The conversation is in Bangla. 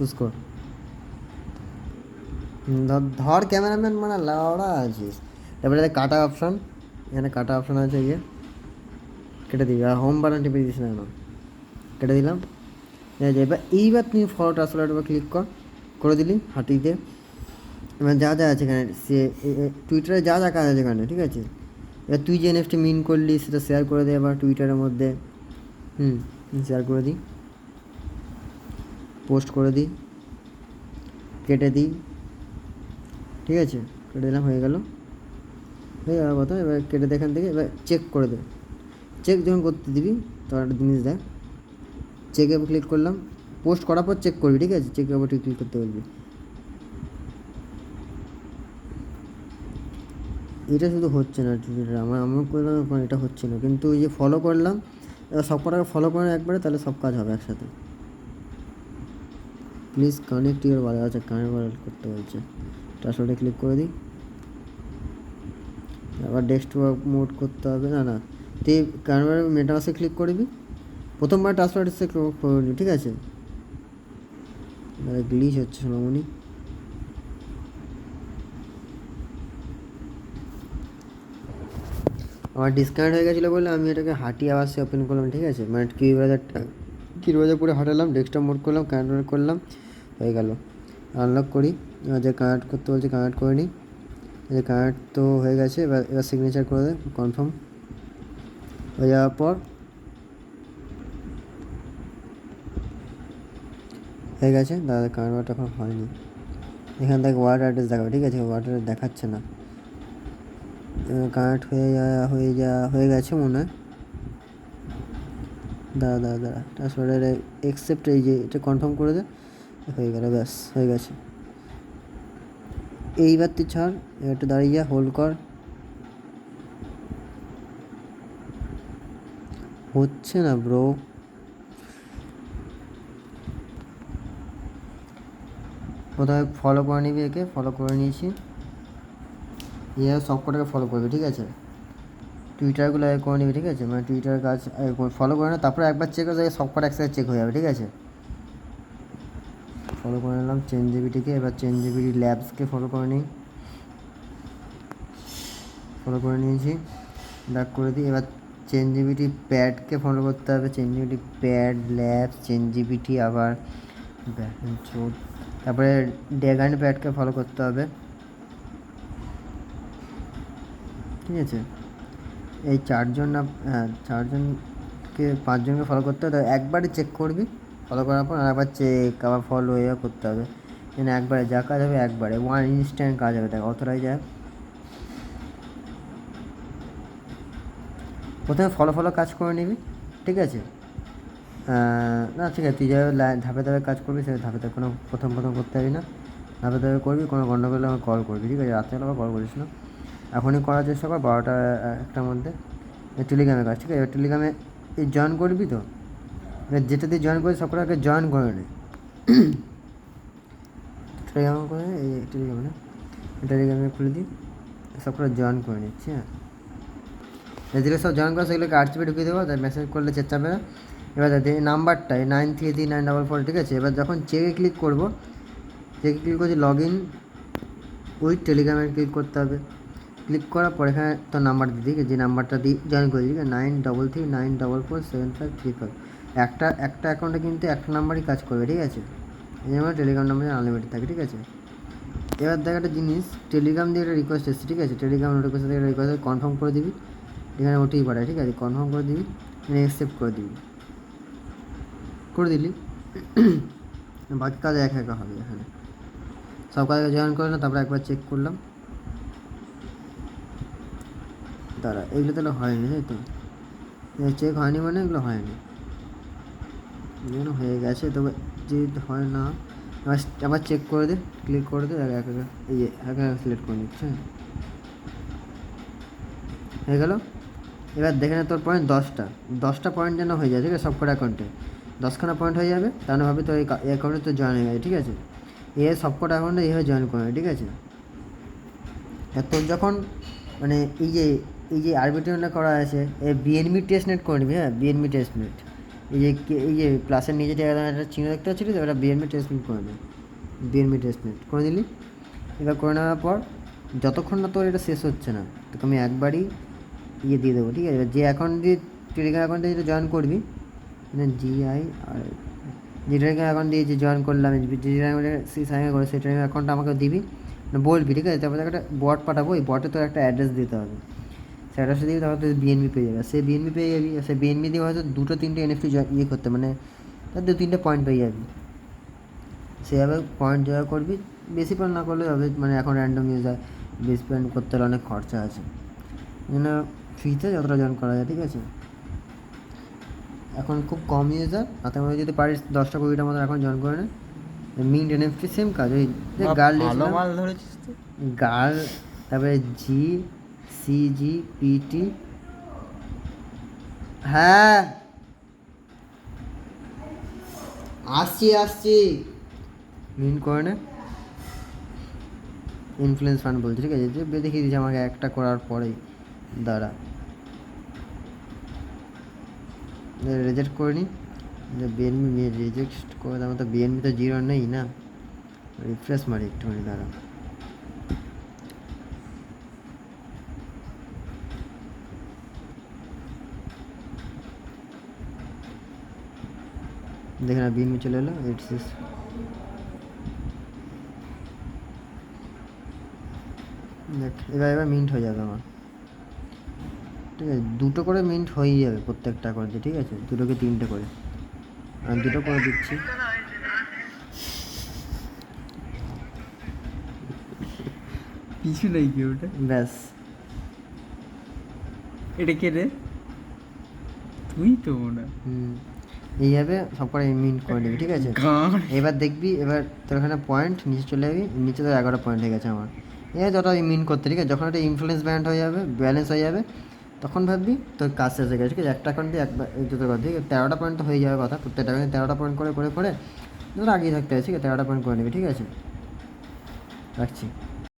পুশ কর। ধর ক্যামেরাম্যান মানে লাউড়া আছিস। তারপরে কাটা অপশান, এখানে কাটা অপশান আছে, ইয়ে কেটে দিবি। আর হোম বাটন টিপে দিস না কেন, কেটে দিলাম। এবার তুমি ফটো ট্রান্সফার এবার ক্লিক করে দিলি হাঁটিতে। এবার যা যা আছে এখানে, সে টুইটারে যা যা কাজ আছে এখানে, ঠিক আছে। এবার তুই যে এনএফটি মিন করলি সেটা শেয়ার করে দে এবার টুইটারের মধ্যে। শেয়ার করে দিই, পোস্ট করে দিই, কেটে দিই, ঠিক আছে। কেটে দিলাম, হয়ে গেল কথা। এবার কেটে দে এখান থেকে। এবার চেক করে দে। চেক যখন করতে দিবি তখন একটা জিনিস দেখ, চেকে ক্লিক করলাম, পোস্ট করার পর চেক করবি, ঠিক আছে। চেকের উপর ক্লিক করতে বলবি। এটা শুধু হচ্ছে না টুইটারে, আমার করলাম, এটা হচ্ছে না। কিন্তু ওই যে ফলো করলাম, এবার সব কটাকে ফলো করে একবারে, তাহলে সব কাজ হবে একসাথে। প্লিজ কানেক্ট ইউর ওয়ালেট, আচ্ছা কানেক্ট ওয়ালেট করতে বলছে। ট্রান্সফারে ক্লিক করে দিই। আবার ডেস্কটপ মোড করতে হবে, না তুই কানেক্ট মেটাভার্সে ক্লিক করবি, প্রথমবার ট্রান্সফার করবি, ঠিক আছে। গ্লিচ হচ্ছে সোনামণি। আমার ডিসকানেক্ট হয়ে গেছিলো বলে আমি এটাকে হাঁটিয়ে আবার সে ওপেন করলাম, ঠিক আছে। মানে কিউবাজার পুরো হাঁটালাম, ডেস্কটপ মোড করলাম, কানেক্ট করলাম, হয়ে গেল। আনলক করি, যে কানেক্ট করতে বলছে কানেক্ট করে নিই। যে কানেক্ট তো হয়ে গেছে। এবার সিগনেচার করে দে, কনফার্ম হয়ে যাওয়ার পর হয়ে গেছে। দাদা কানেক্ট এখন হয়নি, এখান থেকে ওয়ার্ড অ্যাড্রেস দেখাবে, ঠিক আছে। ওয়ার্ড অ্যাড্রেস দেখাচ্ছে না। কানেক্ট হয়ে গেছে মনে হয়। দাঁড়া ট্রান্সফারের অ্যাকসেপ্ট, এই যে এটা কনফার্ম করে দে, হয়ে গেল, ব্যাস হয়ে গেছে। এইবার তুই ছাড়, একটু দাঁড়িয়ে যা, হোল্ড কর। হচ্ছে না ব্রো। প্রথমে ফলো করে নিবি, একে ফলো করে নিয়েছি। সব কটাকে ফলো করবি, ঠিক আছে। টুইটারগুলো করে নিবি, ঠিক আছে। মানে টুইটার কাজ ফলো করে না, তারপরে একবার চেক করে সব কটা একসাথে চেক হয়ে যাবে, ঠিক আছে। ফলো করে নিলাম চেঞ্জজিবিটিকে। এবার চেঞ্জজিবিটি ল্যাবসকে ফলো করে নিই, ফলো করে নিয়েছি, ব্যাক করে দিই। এবার চেঞ্জজিবিটি প্যাডকে ফলো করতে হবে, চেঞ্জজিবিটি প্যাড, ল্যাবস, চেঞ্জজিবিটি, আবার তারপরে ড্যাগান প্যাডকে ফলো করতে হবে, ঠিক আছে। এই চারজন না, হ্যাঁ চারজনকে, পাঁচজনকে ফলো করতে হবে। একবারই চেক করবি, ফলো করার পর আবার চেক, আবার ফলো করতে হবে। মানে একবারে যা কাজ হবে একবারে, ওয়ান ইনস্ট্যান্ট কাজ হবে। দেখ অথরাইজ অ্যাপ, প্রথমে ফলো কাজ করে নিবি, ঠিক আছে। না ঠিক আছে, তুই যাবে ধাপে ধাপে কাজ করবি, সে ধাপে ধাপে কোনো প্রথম করতে পারবি না। ধাপে ধাপে করবি, কোনো গণ্ডগোলে আমার কল করবি, ঠিক আছে। রাত্রে আবার কল করিস না, এখনই করার চেষ্টা কর, 12টা 1টার মধ্যে। টেলিগ্রামে কাজ, ঠিক আছে। এবার টেলিগ্রামে জয়েন করবি তো, এবার যেটা দিয়ে জয়েন করবি সবটাকে জয়েন করে নে। টেলিগ্রামে করে এই টেলিগ্রামে খুলে দিই, সবটা জয়েন করে নিচ্ছি। হ্যাঁ, যেগুলো সব জয়েন করা সেগুলোকে আর্চিভে ঢুকিয়ে দেবো, তাই মেসেজ করলে চেঁচাবে না। এবার এই নাম্বারটা, এই 933944, ঠিক আছে। এবার যখন চেকে ক্লিক করবো, চেকে ক্লিক করছি লগ ইন উইথ টেলিগ্রামে ক্লিক করতে হবে। ক্লিক করার পর এখানে তোর নাম্বার দিই, যে নাম্বারটা দিই জয়েন করে দিই, 9339447535। একটা অ্যাকাউন্টে কিন্তু একটা নাম্বারই কাজ করবে, ঠিক আছে। এই জন্য টেলিগ্রাম নাম্বার আনলিমিটেড থাকে, ঠিক আছে। এবার দেখ একটা জিনিস, টেলিগ্রাম দিয়ে একটা রিকোয়েস্ট এসেছে, ঠিক আছে। টেলিগ্রাম রিকোয়েস্ট থেকে রিকোয়েস্ট কনফার্ম করে দিবি, এখানে ওটিপি পাঠায়, ঠিক আছে। কনফার্ম করে দিবি, এখানে অ্যাকসেপ্ট করে দিবি, করে দিলি। বাকি কাজ একা হবে এখানে, সব কাজে জয়েন করে না। তারপরে একবার চেক করলাম, দাঁড়া এগুলো তাহলে হয়নি, তাই তো। চেক হয়নি মানে এগুলো হয়নি, যেন হয়ে গেছে। তবে যদি হয় না, আবার চেক করে দে, ক্লিক করে দে, এই যে একা সিলেক্ট করে নিচ্ছে, হয়ে গেল। এবার দেখে না তোর পয়েন্ট 10টা পয়েন্ট যেন হয়ে যায়, ঠিক আছে। সবকটা অ্যাকাউন্টে 10খানা পয়েন্ট হয়ে যাবে, তাহলে ভাবি তোর এই অ্যাকাউন্টে তো জয়েন হয়ে গেছে, ঠিক আছে। সবকটা অ্যাকাউন্টে এইভাবে জয়েন করে, ঠিক আছে। আর তোর যখন মানে এই যে আরবিট্রেশনটা করা আছে, বিএনবি টেস্ট নেট করে নিবি। হ্যাঁ, বিএনবি টেস্ট নেট এই যে প্লাসের নিচে যে একটা চিহ্ন দেখতে পাচ্ছিলি তো, ওটা বিএনপি ট্রেসমেন্ট করে নে। বিএনপি ট্রেসমেন্ট করে দিলি। এবার করে নেওয়ার পর যতক্ষণ না তোর এটা শেষ হচ্ছে না, তোকে আমি একবারই দিয়ে দেবো, ঠিক আছে? এবার যে অ্যাকাউন্ট দিয়ে টেলিগ্রাম অ্যাকাউন্টে যেটা জয়েন করবি, মানে জিআই আর যে টেলিগ্রাম অ্যাকাউন্ট দিয়ে যে জয়েন করলাম, যে টেলিগ্রাম সাইন করে সেই টেলিগ্রাম অ্যাকাউন্টটা আমাকে দিবি, মানে বলবি, ঠিক আছে? তারপরে একটা বট পাঠাবো, ওই বটে তোর একটা অ্যাড্রেস দিতে হবে। সেই অ্যাড্রেসটা দিবি, তারপর তুই বিএনপি পেয়ে যাবে। সেই বিএনপি পেয়ে যাবি, সেই বিএনপি দিয়ে হয়তো 2-3টে এনএফটি করতে, মানে তার 2-3টে পয়েন্ট পেয়ে যাবি। সেভাবে পয়েন্ট জোগাড় করবি, বেশি পয়েন্ট না করলে হবে, মানে এখন র্যান্ডম ইউজার, বেশি পয়েন্ট করতে হলে অনেক খরচা আছে, যেন ফ্রিতে যতটা জয়েন করা যায়, ঠিক আছে? এখন খুব কম ইউজার, তাতে মধ্যে যদি পারিস 10টা-20টার মতো এখন জয়েন করে নে। মিন্ট এনএফটি সেম কাজ, ওই যে গার্ল ধরেছিস তো। গার্ল, তারপরে GCGPT। হ্যাঁ আসছি মিন্ট করে নে। ইনফ্লুয়েন্স ফান্ড বলছি, ঠিক আছে? যে দেখিয়ে দিয়েছে আমাকে একটা করার পরেই, দাঁড়া রিজেক্ট করে নিই। যে বিএনবি রিজেক্ট করে দেওয়া, তো বিএনবি তো 0 নেই না। রিফ্রেশ মারি একটুখানি, দাঁড়া। দেখে না বিএনবি চলে এলো, ইটস দেখ। এবার মিন্ট হয়ে যাবে আমার, ঠিক আছে? 2টো করে মিন্ট হয়েই যাবে প্রত্যেকটা অ্যাকাউন্টে, ঠিক আছে? 2টোকে 3টে করে, আমি 2টো করে দিচ্ছি। কিছু নাই কি ওটা? ব্যাস। এটা কে রে? তুই তো মনে এইভাবে সব করে মিন্ট করে নিবি, ঠিক আছে? এবার দেখবি, এবার তোর এখানে পয়েন্ট নিচে চলে যাবি, নিচে তোর 11 পয়েন্ট হয়ে গেছে আমার। এবার যত মিন্ট করতে, ঠিক আছে? যখন একটা ইনফ্লুয়েন্স ব্যালেন্স হয়ে যাবে, তখন ভাববি তোর কাজ শেষ হয়ে গেছে, ঠিক আছে? একটা অ্যাকাউন্ট দিয়ে একবার দুটো কথা, ঠিক আছে? 13টা পয়েন্ট তো হয়ে যাবে কথা, প্রত্যেকটা 13টা পয়েন্ট করে করে করে ধর আগিয়ে থাকতে হবে, ঠিক আছে? 13টা পয়েন্ট করে নিবি, ঠিক আছে? রাখছি।